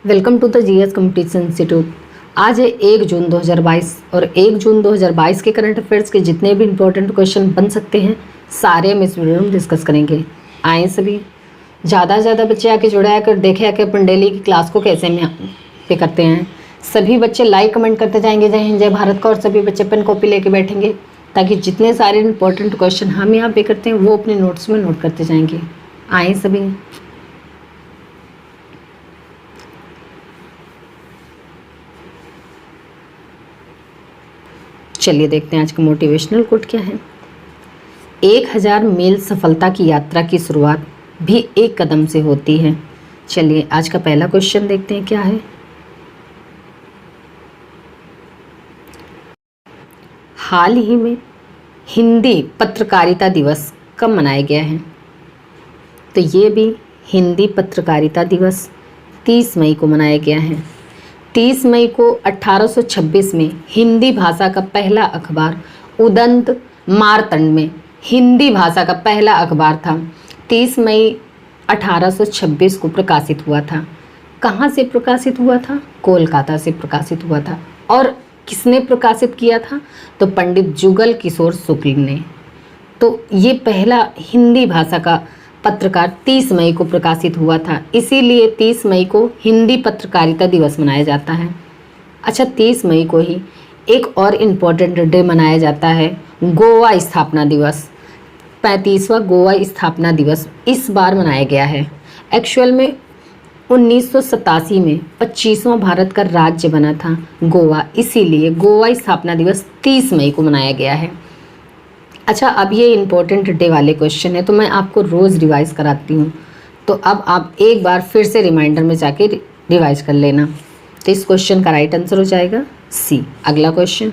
Welcome to the GS competition institute. आज है 1 जून 2022 और 1 जून 2022 के करंट अफेयर्स के जितने भी इंपॉर्टेंट क्वेश्चन बन सकते हैं सारे हम इस वीडियो में डिस्कस करेंगे। आए सभी ज़्यादा से ज़्यादा बच्चे आके जुड़ाया कर देखे कि अपन डेली की क्लास को कैसे में पे करते हैं। सभी बच्चे लाइक कमेंट करते जाएंगे जय हिंद जय भारत का, और सभी बच्चे पेन कॉपी लेके बैठेंगे ताकि जितने सारे इंपॉर्टेंट क्वेश्चन हम यहाँ पे करते हैं वो अपने नोट्स में नोट करते जाएंगे। आए सभी। चलिए देखते हैं आज का मोटिवेशनल कोट क्या है। 1000 मील सफलता की यात्रा की शुरुआत भी एक कदम से होती है। चलिए आज का पहला क्वेश्चन देखते हैं क्या है। हाल ही में हिंदी पत्रकारिता दिवस कब मनाया गया है? तो ये भी हिंदी पत्रकारिता दिवस 30 मई को मनाया गया है। 30 मई को 1826 में हिंदी भाषा का पहला अखबार उदंत मारतंड में हिंदी भाषा का पहला अखबार था। 30 मई 1826 को प्रकाशित हुआ था। कहाँ से प्रकाशित हुआ था? कोलकाता से प्रकाशित हुआ था। और किसने प्रकाशित किया था? तो पंडित जुगल किशोर शुक्ल ने। तो ये पहला हिंदी भाषा का पत्रकार 30 मई को प्रकाशित हुआ था, इसीलिए 30 मई को हिंदी पत्रकारिता दिवस मनाया जाता है। अच्छा, 30 मई को ही एक और इम्पोर्टेंट डे मनाया जाता है, गोवा स्थापना दिवस। 35वां गोवा स्थापना दिवस इस बार मनाया गया है। एक्चुअल में 1987 में 25वां भारत का राज्य बना था गोवा, इसीलिए गोवा स्थापना दिवस 30 मई को मनाया गया है। अच्छा, अब ये इम्पोर्टेंट डे वाले क्वेश्चन है तो मैं आपको रोज़ रिवाइज़ कराती हूँ, तो अब आप एक बार फिर से रिमाइंडर में जाके रिवाइज कर लेना। तो इस क्वेश्चन का राइट आंसर हो जाएगा सी। अगला क्वेश्चन,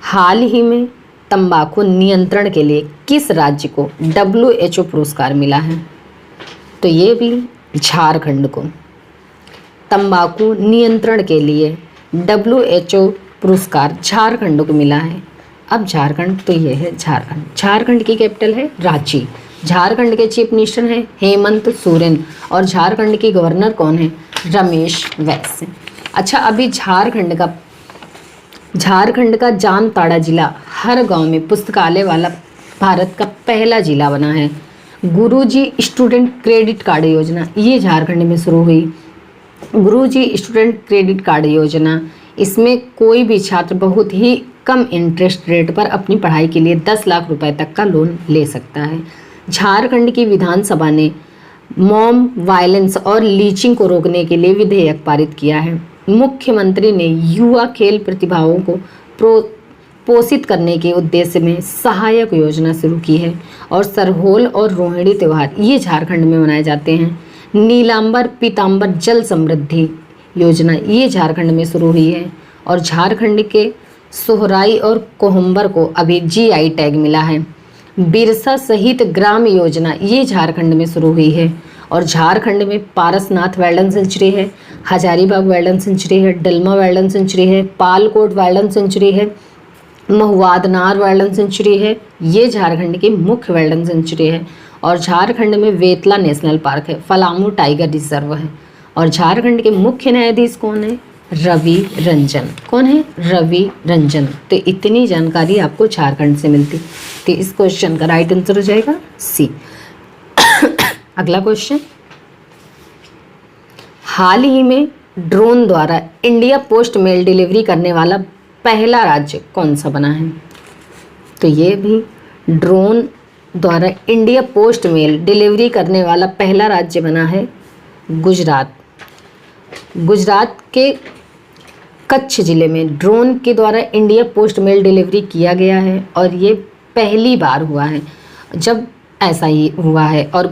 हाल ही में तंबाकू नियंत्रण के लिए किस राज्य को WHO पुरस्कार मिला है? तो ये भी झारखंड को। तंबाकू नियंत्रण के लिए WHO पुरस्कार झारखंड को मिला है। अब झारखंड, तो ये है झारखंड। झारखंड की कैपिटल है रांची। झारखंड के चीफ मिनिस्टर हैं हेमंत सोरेन और झारखंड की गवर्नर कौन है? रमेश बैस। अच्छा, अभी झारखंड का जामताड़ा जिला हर गांव में पुस्तकालय वाला भारत का पहला जिला बना है। गुरुजी स्टूडेंट क्रेडिट कार्ड योजना ये झारखंड में शुरू हुई। गुरुजी स्टूडेंट क्रेडिट कार्ड योजना, इसमें कोई भी छात्र बहुत ही कम इंटरेस्ट रेट पर अपनी पढ़ाई के लिए 10 लाख रुपए तक का लोन ले सकता है। झारखंड की विधानसभा ने मॉम वायलेंस और लीचिंग को रोकने के लिए विधेयक पारित किया है। मुख्यमंत्री ने युवा खेल प्रतिभाओं को पोषित करने के उद्देश्य में सहायक योजना शुरू की है। और सरहोल और रोहिणी त्यौहार ये झारखंड में मनाए जाते हैं। नीलांबर पीताम्बर जल समृद्धि योजना ये झारखंड में शुरू हुई है। और झारखंड के सोहराई और कोहम्बर को अभी GI टैग मिला है। बिरसा शहीद ग्राम योजना ये झारखंड में शुरू हुई है। और झारखंड में पारसनाथ वाइल्ड सेंचुरी है, हजारीबाग वाइल्ड सेंचुरी है, डलमा वाइल्ड सेंचुरी है, पालकोट वाइल्ड सेंचुरी है, महुआदनार वाइल्ड सेंचुरी है। ये झारखंड की मुख्य वाइल्ड सेंचुरी है। और झारखंड में वेतला नेशनल पार्क है, फलामू टाइगर रिजर्व है। और झारखंड के मुख्य न्यायाधीश कौन है? रवि रंजन। कौन है? रवि रंजन। तो इतनी जानकारी आपको झारखंड से मिलती, तो इस क्वेश्चन का राइट आंसर हो जाएगा सी। अगला क्वेश्चन, हाल ही में ड्रोन द्वारा इंडिया पोस्ट मेल डिलीवरी करने वाला पहला राज्य कौन सा बना है? तो ये भी ड्रोन द्वारा इंडिया पोस्ट मेल डिलीवरी करने वाला पहला राज्य बना है गुजरात। गुजरात के कच्छ जिले में ड्रोन के द्वारा इंडिया पोस्ट मेल डिलीवरी किया गया है और ये पहली बार हुआ है जब ऐसा ही हुआ है और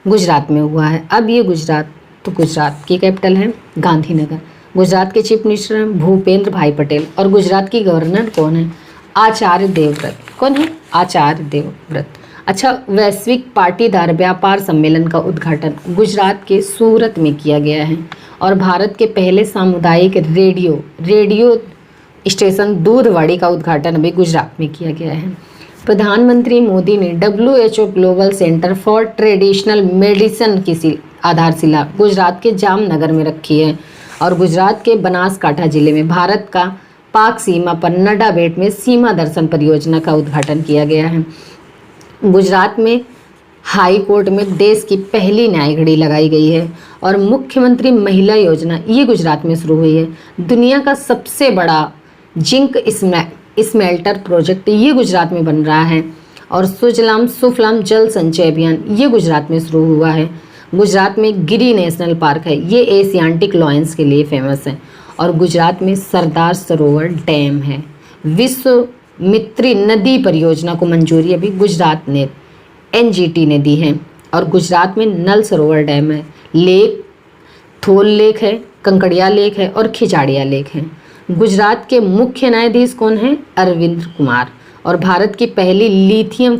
गुजरात में हुआ है। अब ये गुजरात, तो गुजरात की कैपिटल है गांधीनगर। गुजरात के चीफ मिनिस्टर हैं भूपेंद्र भाई पटेल और गुजरात की गवर्नर कौन है? आचार्य देवव्रत। कौन है? आचार्य देवव्रत। अच्छा, वैश्विक पाटीदार व्यापार सम्मेलन का उद्घाटन गुजरात के सूरत में किया गया है। और भारत के पहले सामुदायिक रेडियो स्टेशन दूधवाड़ी का उद्घाटन अभी गुजरात में किया गया है। प्रधानमंत्री मोदी ने WHO global centre for traditional medicine की आधारशिला गुजरात के जामनगर में रखी है और गुजरात के बनासकांठा जिले में भारत का पाक सीमा पर नड्डा बेट में सीमा दर्शन परियोजना का उद्घाटन किया गया है। गुजरात में हाई कोर्ट में देश की पहली न्याय घड़ी लगाई गई है और मुख्यमंत्री महिला योजना ये गुजरात में शुरू हुई है। दुनिया का सबसे बड़ा जिंक स्मेल्टर प्रोजेक्ट ये गुजरात में बन रहा है और सुजलाम सुफलाम जल संचय अभियान ये गुजरात में शुरू हुआ है। गुजरात में गिरी नेशनल पार्क है, ये एशियाटिक लॉयंस के लिए फेमस है और गुजरात में सरदार सरोवर डैम है। विश्वामित्री नदी परियोजना को मंजूरी अभी गुजरात ने NGT ने दी है और गुजरात में नल सरोवर डैम है, लेक थोल लेक है, कंकड़िया लेक है और खिजाड़िया लेक है। गुजरात के मुख्य न्यायाधीश कौन है? अरविंद कुमार। और भारत की पहली लिथियम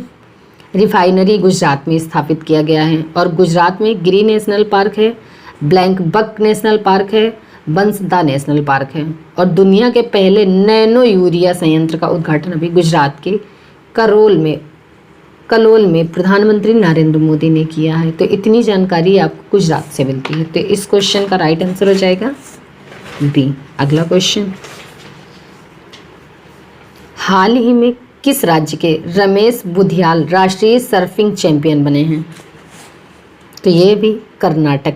रिफाइनरी गुजरात में स्थापित किया गया है और गुजरात में गिरी नेशनल पार्क है, ब्लैंक बक नेशनल पार्क है, बंसदा नेशनल पार्क है और दुनिया के पहले नैनो यूरिया संयंत्र का उद्घाटन अभी गुजरात के कलोल में प्रधानमंत्री नरेंद्र मोदी ने किया है। तो इतनी जानकारी आपको गुजरात से मिलती है। तो इस क्वेश्चन का राइट आंसर हो जाएगा बी। अगला क्वेश्चन, हाल ही में किस राज्य के रमेश बुधियाल राष्ट्रीय सर्फिंग चैंपियन बने हैं? तो ये भी कर्नाटक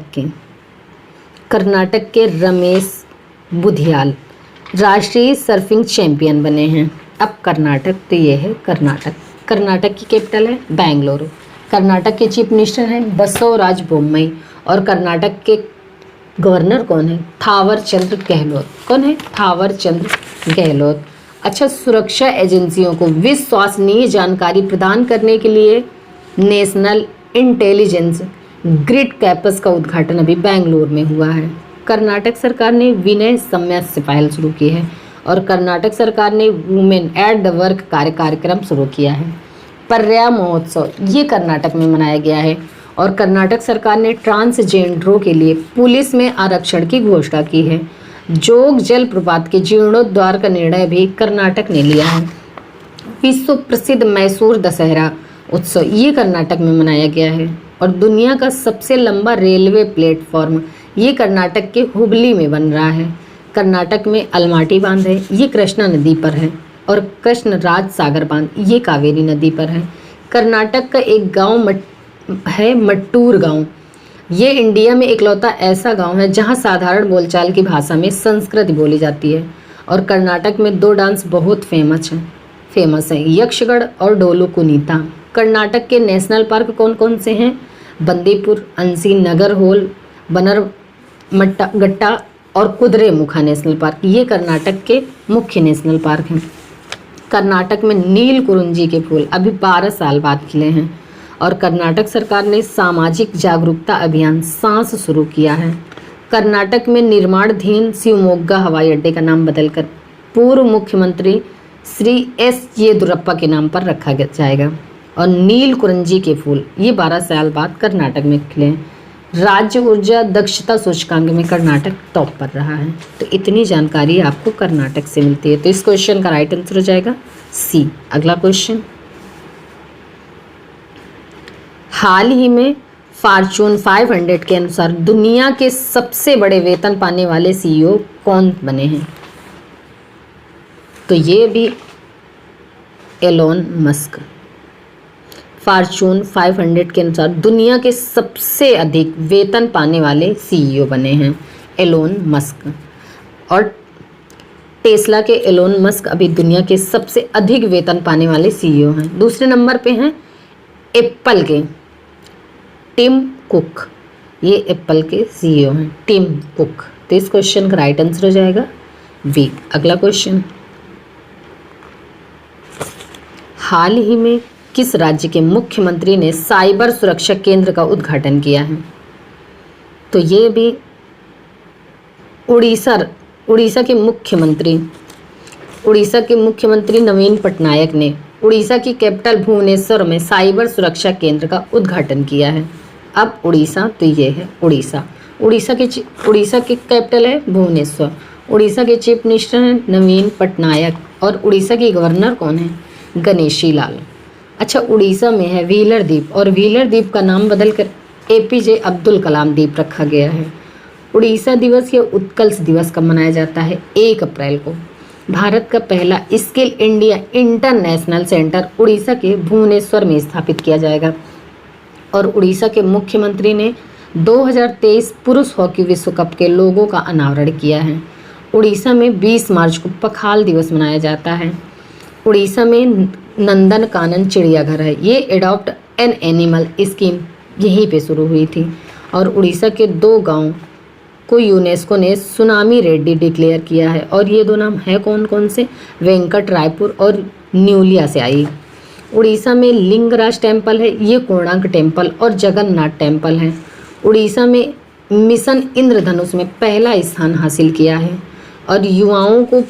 के रमेश बुधियाल राष्ट्रीय सर्फिंग चैंपियन बने हैं। अब कर्नाटक, तो ये है कर्नाटक की कैपिटल है बेंगलुरु। कर्नाटक के चीफ मिनिस्टर हैं बसवराज बोम्मई और कर्नाटक के गवर्नर कौन है? थावर चंद्र गहलोत। कौन है? थावर चंद्र गहलोत। अच्छा, सुरक्षा एजेंसियों को विश्वसनीय जानकारी प्रदान करने के लिए नेशनल इंटेलिजेंस ग्रिड कैंपस का उद्घाटन अभी बेंगलुरु में हुआ है। कर्नाटक सरकार ने विनय सम्यस से पहल शुरू की है और कर्नाटक सरकार ने वुमेन एट द वर्क कार्यक्रम शुरू किया है। पर्या महोत्सव ये कर्नाटक में मनाया गया है और कर्नाटक सरकार ने ट्रांसजेंडरों के लिए पुलिस में आरक्षण की घोषणा की है। जोग जलप्रपात के जीर्णोद्धार का निर्णय भी कर्नाटक ने लिया है। विश्व प्रसिद्ध मैसूर दशहरा उत्सव ये कर्नाटक में मनाया गया है और दुनिया का सबसे लंबा रेलवे प्लेटफॉर्म ये कर्नाटक के हुबली में बन रहा है। कर्नाटक में अलमाटी बांध है, ये कृष्णा नदी पर है और कृष्णराज सागर बांध ये कावेरी नदी पर है। कर्नाटक का एक गांव है मट्टूर गांव। ये इंडिया में इकलौता ऐसा गांव है जहां साधारण बोलचाल की भाषा में संस्कृत बोली जाती है और कर्नाटक में दो डांस बहुत फेमस है, यक्षगढ़ और डोलू कुनीता। कर्नाटक के नेशनल पार्क कौन कौन से हैं? बंदीपुर, अंसी, नगरहोल, बन्नरघट्टा और कुद्रेमुखा नेशनल पार्क ये कर्नाटक के मुख्य नेशनल पार्क हैं। कर्नाटक में नील कुरुंजी के फूल अभी 12 साल बाद खिले हैं और कर्नाटक सरकार ने सामाजिक जागरूकता अभियान सांस शुरू किया है। कर्नाटक में निर्माणाधीन शिवमोग्गा हवाई अड्डे का नाम बदलकर पूर्व मुख्यमंत्री श्री S येदुरप्पा के नाम पर रखा जाएगा और नील कुरंजी के फूल ये 12 साल बाद कर्नाटक में खिले हैं। राज्य ऊर्जा दक्षता सूचकांक में कर्नाटक टॉप पर रहा है। तो इतनी जानकारी आपको कर्नाटक से मिलती है। तो इस क्वेश्चन का राइट आंसर हो जाएगा सी। अगला क्वेश्चन, हाल ही में फॉर्च्यून 500 के अनुसार दुनिया के सबसे बड़े वेतन पाने वाले CEO कौन बने हैं? तो ये भी एलोन मस्क। फॉर्च्यून 500 के अनुसार दुनिया के सबसे अधिक वेतन पाने वाले CEO बने हैं एलोन मस्क और टेस्ला के एलोन मस्क अभी दुनिया के सबसे अधिक वेतन पाने वाले CEO हैं। दूसरे नंबर पे हैं एप्पल के टिम कुक, ये एप्पल के CEO हैं टिम कुक। तो इस क्वेश्चन का राइट आंसर हो जाएगा बी। अगला क्वेश्चन, हाल ही में किस राज्य के मुख्यमंत्री ने साइबर सुरक्षा केंद्र का उद्घाटन किया है? तो ये भी उड़ीसा के मुख्यमंत्री नवीन पटनायक ने उड़ीसा की कैपिटल भुवनेश्वर में साइबर सुरक्षा केंद्र का उद्घाटन किया है। अब उड़ीसा, तो ये है उड़ीसा की कैपिटल है भुवनेश्वर। उड़ीसा के चीफ मिनिस्टर हैं नवीन पटनायक और उड़ीसा के गवर्नर कौन है? गणेशी लाल। अच्छा, उड़ीसा में है व्हीलर द्वीप, और व्हीलर द्वीप का नाम बदलकर एपीजे अब्दुल कलाम द्वीप रखा गया है। उड़ीसा दिवस या उत्कर्ष दिवस कब मनाया जाता है? 1 अप्रैल को। भारत का पहला skill India international centre Orissa के भुवनेश्वर में स्थापित किया जाएगा। और उड़ीसा के मुख्यमंत्री ने 2023 पुरुष हॉकी विश्व कप के लोगों का अनावरण किया है। उड़ीसा में 20 मार्च को पखाल दिवस मनाया जाता है। उड़ीसा में नंदन कानन चिड़ियाघर है। ये एडॉप्ट एन एनिमल स्कीम यहीं पे शुरू हुई थी। और उड़ीसा के 2 गांव को यूनेस्को ने सुनामी रेड्डी डिक्लेयर किया है। और ये 2 नाम है कौन कौन से? वेंकट रायपुर और न्यूलिया से आई। उड़ीसा में लिंगराज टेम्पल है, ये कोणार्क टेम्पल और जगन्नाथ टेम्पल है। उड़ीसा में मिशन इंद्रधनुष में पहला स्थान हासिल किया है। और युवाओं को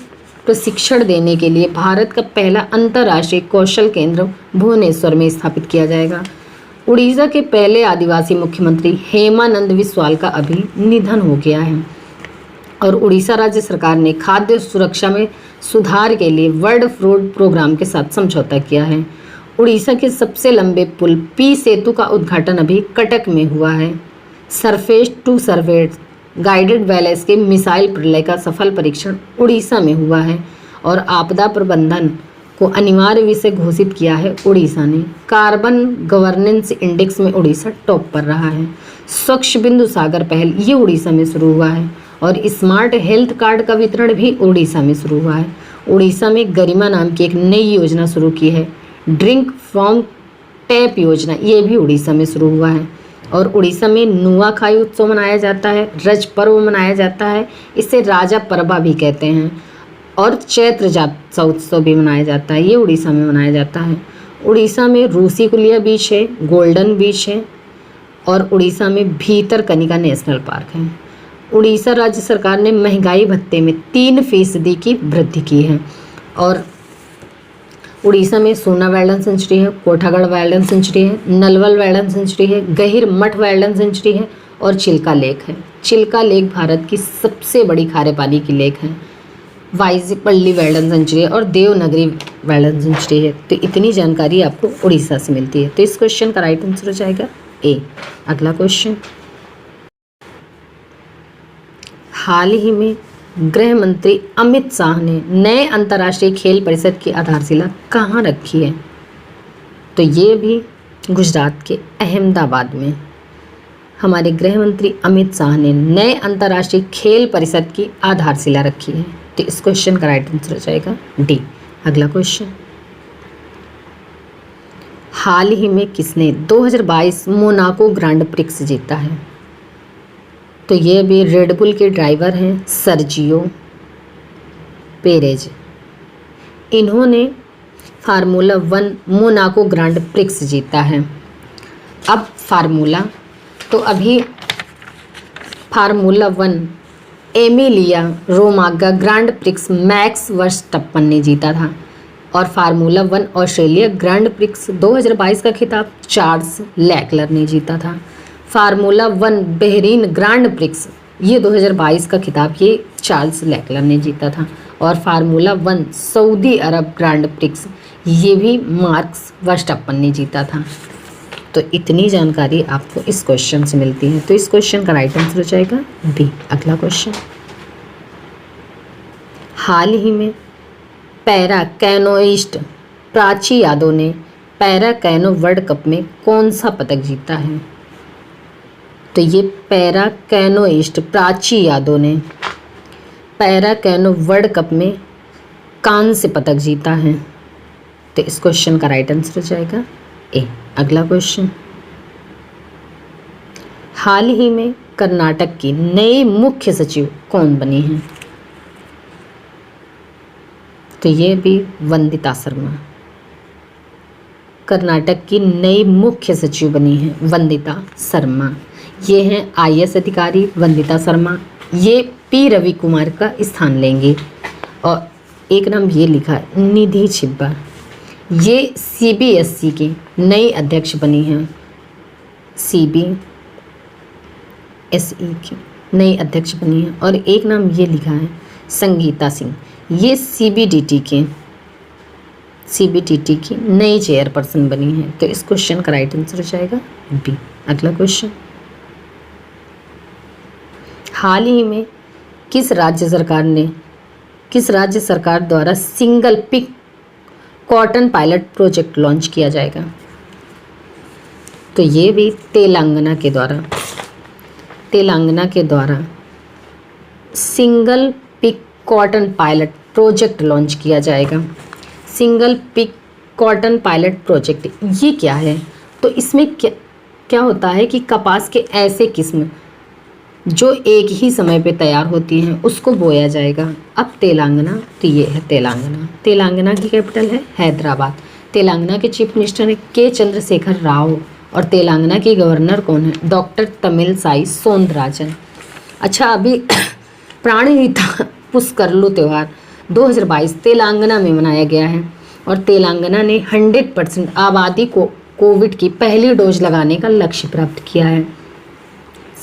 प्रशिक्षण देने के लिए भारत का पहला अंतर्राष्ट्रीय कौशल केंद्र भुवनेश्वर में स्थापित किया जाएगा। उड़ीसा के पहले आदिवासी मुख्यमंत्री हेमानंद बिस्वाल का अभी निधन हो गया है। और उड़ीसा राज्य सरकार ने खाद्य सुरक्षा में सुधार के लिए वर्ल्ड फूड प्रोग्राम के साथ समझौता किया है। उड़ीसा के सबसे लंबे पुल पी सेतु का उद्घाटन अभी कटक में हुआ है। सरफेस टू सरफेस गाइडेड बैलेंस के मिसाइल प्रलय का सफल परीक्षण उड़ीसा में हुआ है। और आपदा प्रबंधन को अनिवार्य विषय घोषित किया है उड़ीसा ने। कार्बन गवर्नेंस इंडेक्स में उड़ीसा टॉप पर रहा है। स्वच्छ बिंदु सागर पहल ये उड़ीसा में शुरू हुआ है। और स्मार्ट हेल्थ कार्ड का वितरण भी उड़ीसा में शुरू हुआ है। उड़ीसा में गरिमा नाम की एक नई योजना शुरू की है, ड्रिंक फ्रॉम टैप योजना, ये भी उड़ीसा में शुरू हुआ है। और उड़ीसा में नुआखाई उत्सव मनाया जाता है, रज पर्व मनाया जाता है, इसे राजा परबा भी कहते हैं। और चैत्र जात्रा उत्सव भी मनाया जाता है, ये उड़ीसा में मनाया जाता है। उड़ीसा में रूसी कुलिया बीच है, गोल्डन बीच है। और उड़ीसा में भीतरकनिका नेशनल पार्क है। उड़ीसा राज्य सरकार ने महंगाई भत्ते में 3% की वृद्धि की है। और उड़ीसा में सोना वाइल्ड सेंचुरी है, कोठागढ़ वाइल्ड सेंचुरी है, नलवल वाइल्ड सेंचुरी है, गहिर मठ वाइल्ड सेंचुरी है और चिल्का लेक है। चिल्का लेक भारत की सबसे बड़ी खारे पानी की लेक है। वाइजीपल्ली वाइल्ड सेंचुरी है और देवनगरी वाइल्ड सेंचुरी है। तो इतनी जानकारी आपको उड़ीसा से मिलती है। तो इस क्वेश्चन का राइट आंसर हो जाएगा ए। अगला क्वेश्चन, हाल ही में गृह मंत्री अमित शाह ने नए अंतर्राष्ट्रीय खेल परिषद की आधारशिला कहाँ रखी है? तो ये भी गुजरात के अहमदाबाद में। हमारे गृह मंत्री अमित शाह ने नए अंतर्राष्ट्रीय खेल परिषद की आधारशिला रखी है। तो इस क्वेश्चन का राइट आंसर हो जाएगा डी। अगला क्वेश्चन, हाल ही में किसने 2022 मोनाको ग्रांड प्रिक्स जीता है? तो ये भी रेडबुल के ड्राइवर हैं सर्जियो पेरेज। इन्होंने फार्मूला 1 मोनाको ग्रांड प्रिक्स जीता है। अब फार्मूला, तो अभी Formula 1 Emilia Romagna Grand Prix Max Verstappen ने जीता था। और फार्मूला 1 ऑस्ट्रेलिया ग्रांड प्रिक्स 2022 का खिताब चार्ल्स लेक्लर ने जीता था। फार्मूला 1 बहरीन ग्रांड प्रिक्स ये 2022 का खिताब ये चार्ल्स लेक्लर ने जीता था। और फार्मूला 1 सऊदी अरब ग्रांड प्रिक्स ये भी मार्क्स वर्स्टप्पन ने जीता था। तो इतनी जानकारी आपको इस क्वेश्चन से मिलती है। तो इस क्वेश्चन का राइट आंसर हो जाएगा बी। अगला क्वेश्चन, हाल ही में पैरा कैनोइस्ट प्राची यादव ने पैरा कैनो वर्ल्ड कप में कौन सा पदक जीता है? तो ये पैरा कैनोइस्ट प्राची यादव ने पैरा कैनो वर्ल्ड कप में कांस्य पदक जीता है। तो इस क्वेश्चन का राइट आंसर हो जाएगा ए। अगला क्वेश्चन, हाल ही में कर्नाटक की नई मुख्य सचिव कौन बनी है? तो ये भी वंदिता शर्मा। कर्नाटक की नई मुख्य सचिव बनी है वंदिता शर्मा। ये हैं IAS अधिकारी वंदिता शर्मा। ये पी रवि कुमार का स्थान लेंगे। और एक नाम ये लिखा है निधि छिब्बा, ये CBSE की नई अध्यक्ष बनी हैं। CBSE की नई अध्यक्ष बनी है। और एक नाम ये लिखा है संगीता सिंह, ये CBDT के सीबीटीटी की नई चेयरपर्सन बनी है। तो इस क्वेश्चन का राइट आंसर हो जाएगा बी। अगला क्वेश्चन, हाल ही में किस राज्य सरकार द्वारा single pick cotton pilot project launch किया जाएगा? तो ये भी तेलंगाना के द्वारा single pick cotton pilot project launch किया जाएगा। Single pick cotton pilot project ये क्या है? तो इसमें क्या होता है कि कपास के ऐसे किस्म जो एक ही समय पे तैयार होती हैं उसको बोया जाएगा। अब तेलंगाना, तो ये है तेलंगाना की कैपिटल है हैदराबाद। तेलंगाना के चीफ मिनिस्टर हैं के चंद्रशेखर राव और तेलंगाना के गवर्नर कौन है? डॉक्टर तमिलसाई सौंदरराजन। अच्छा, अभी प्राणहिता पुस्करलू त्यौहार 2022 तेलंगाना में मनाया गया है और तेलंगाना ने 100% आबादी को कोविड की पहली डोज लगाने का लक्ष्य प्राप्त किया है।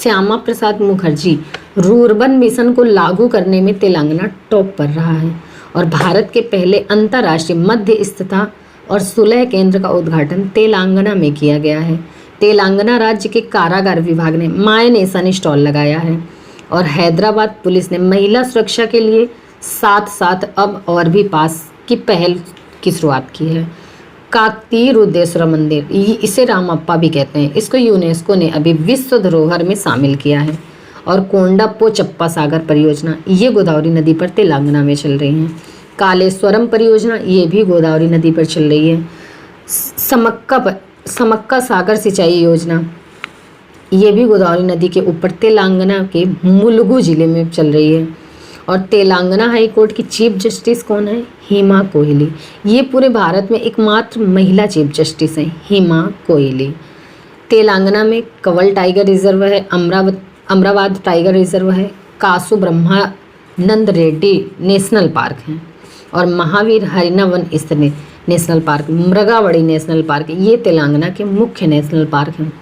श्यामा प्रसाद मुखर्जी रूरबन मिशन को लागू करने में तेलंगाना टॉप पर रहा है और भारत के पहले अंतर्राष्ट्रीय मध्यस्थता और सुलह केंद्र का उद्घाटन तेलंगाना में किया गया है। तेलंगाना राज्य के कारागार विभाग ने माय नेशन स्टॉल लगाया है और हैदराबाद पुलिस ने महिला सुरक्षा के लिए साथ अब और भी पास की पहल की शुरुआत की है। काकतीय रुद्रेश्वर मंदिर, इसे रामप्पा भी कहते हैं, इसको यूनेस्को ने अभी विश्व धरोहर में शामिल किया है। और कोंडाप्पो चप्पा सागर परियोजना, ये गोदावरी नदी पर तेलंगाना में चल रही है। कालेश्वरम परियोजना, ये भी गोदावरी नदी पर चल रही है। समक्का सागर सिंचाई योजना, ये भी गोदावरी नदी के ऊपर तेलंगाना के मुलुगु जिले में चल रही है। और तेलंगाना हाई कोर्ट की चीफ जस्टिस कौन है? हिमा कोहली। ये पूरे भारत में एकमात्र महिला चीफ जस्टिस हैं, हिमा कोहली। तेलंगाना में कंवल टाइगर रिजर्व है, अमरावती टाइगर रिजर्व है, कासु ब्रह्मानंद रेड्डी नेशनल पार्क है और महावीर हरिना वन स्थल नेशनल पार्क, मृगावड़ी नेशनल पार्क, ये तेलंगाना के मुख्य नेशनल पार्क हैं।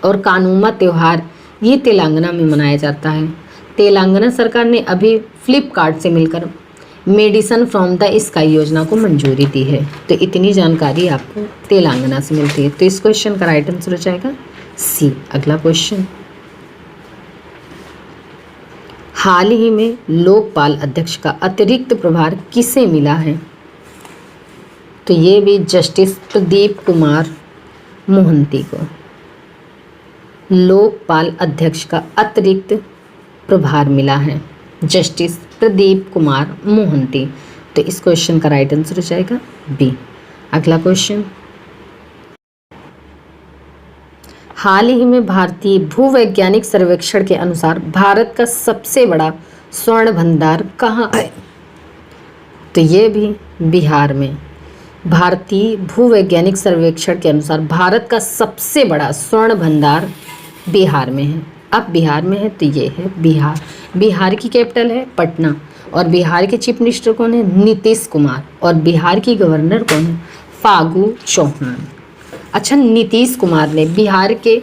और कानूमा त्यौहार ये तेलंगाना में मनाया जाता है। तेलंगाना सरकार ने अभी फ्लिपकार्ट से मिलकर मेडिसन फ्रॉम द स्काई योजना को मंजूरी दी है। तो इतनी जानकारी आपको तेलंगाना से मिलती है। तो इस क्वेश्चन का राइट आंसर हो जाएगा सी। अगला क्वेश्चन, हाल ही में लोकपाल अध्यक्ष का अतिरिक्त प्रभार किसे मिला है? तो ये भी जस्टिस प्रदीप कुमार मोहंती को लोकपाल अध्यक्ष का अतिरिक्त प्रभार मिला है, जस्टिस प्रदीप कुमार मोहंती। तो इस क्वेश्चन का राइट आंसर हो जाएगा बी। अगला क्वेश्चन, हाल ही में भारतीय भूवैज्ञानिक सर्वेक्षण के अनुसार भारत का सबसे बड़ा स्वर्ण भंडार कहाँ है? तो ये भी बिहार में। भारतीय भूवैज्ञानिक सर्वेक्षण के अनुसार भारत का सबसे बड़ा स्वर्ण भंडार बिहार में है। अब बिहार में है तो ये है बिहार। बिहार की कैपिटल है पटना और बिहार के चीफ मिनिस्टर कौन है? नीतीश कुमार। और बिहार की गवर्नर कौन है? फागू चौहान। अच्छा, नीतीश कुमार ने बिहार के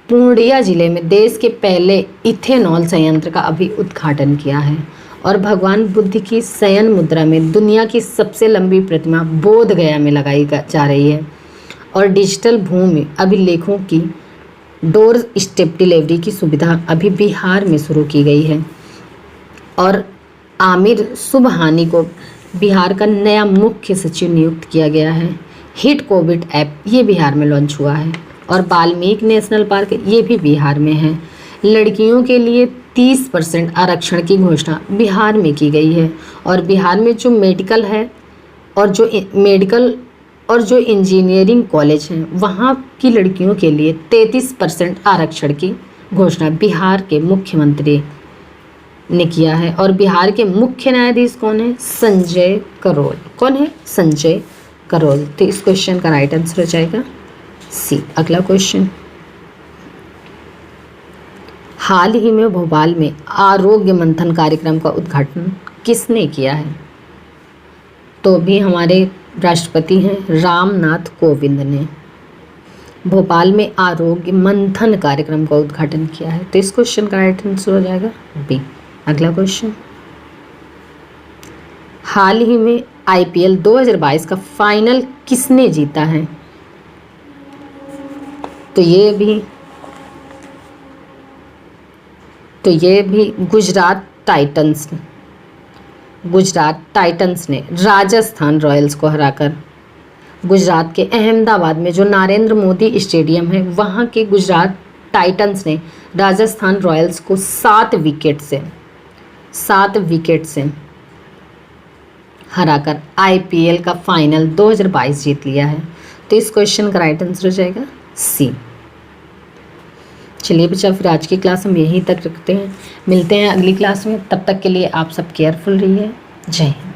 पूर्णिया जिले में देश के पहले इथेनॉल संयंत्र का अभी उद्घाटन किया है और भगवान बुद्ध की शयन मुद्रा में दुनिया की सबसे लंबी प्रतिमा बोध गया में लगाई जा रही है। और डिजिटल भूमि अभिलेखों की डोर स्टेप डिलीवरी की सुविधा अभी बिहार में शुरू की गई है। और आमिर सुबहानी को बिहार का नया मुख्य सचिव नियुक्त किया गया है। हिट कोविड ऐप ये बिहार में लॉन्च हुआ है। और वाल्मीकि नेशनल पार्क ये भी बिहार में है। लड़कियों के लिए 30% आरक्षण की घोषणा बिहार में की गई है। और बिहार में जो मेडिकल है और जो इंजीनियरिंग कॉलेज हैं वहाँ की लड़कियों के लिए 33% आरक्षण की घोषणा बिहार के मुख्यमंत्री ने किया है। और बिहार के मुख्य न्यायाधीश कौन है? संजय करोल। कौन है? संजय करोल। तो इस क्वेश्चन का राइट आंसर हो जाएगा सी। अगला क्वेश्चन, हाल ही में भोपाल में आरोग्य मंथन कार्यक्रम का उद्घाटन किसने किया है? तो भी हमारे राष्ट्रपति हैं रामनाथ कोविंद ने भोपाल में आरोग्य मंथन कार्यक्रम का उद्घाटन किया है। तो इस क्वेश्चन का राइट आंसर हो जाएगा बी। अगला क्वेश्चन, हाल ही में आईपीएल 2022 का फाइनल किसने जीता है? तो ये भी गुजरात टाइटंस ने राजस्थान रॉयल्स को हराकर, गुजरात के अहमदाबाद में जो नरेंद्र मोदी स्टेडियम है वहाँ के गुजरात टाइटंस ने राजस्थान रॉयल्स को 7 विकेट से हराकर आईपीएल का फाइनल 2022 जीत लिया है। तो इस क्वेश्चन का राइट आंसर हो जाएगा सी। चलिए बच्चा, फिर आज की क्लास हम यहीं तक रखते हैं, मिलते हैं अगली क्लास में। तब तक के लिए आप सब केयरफुल रहिए। जय हिंद।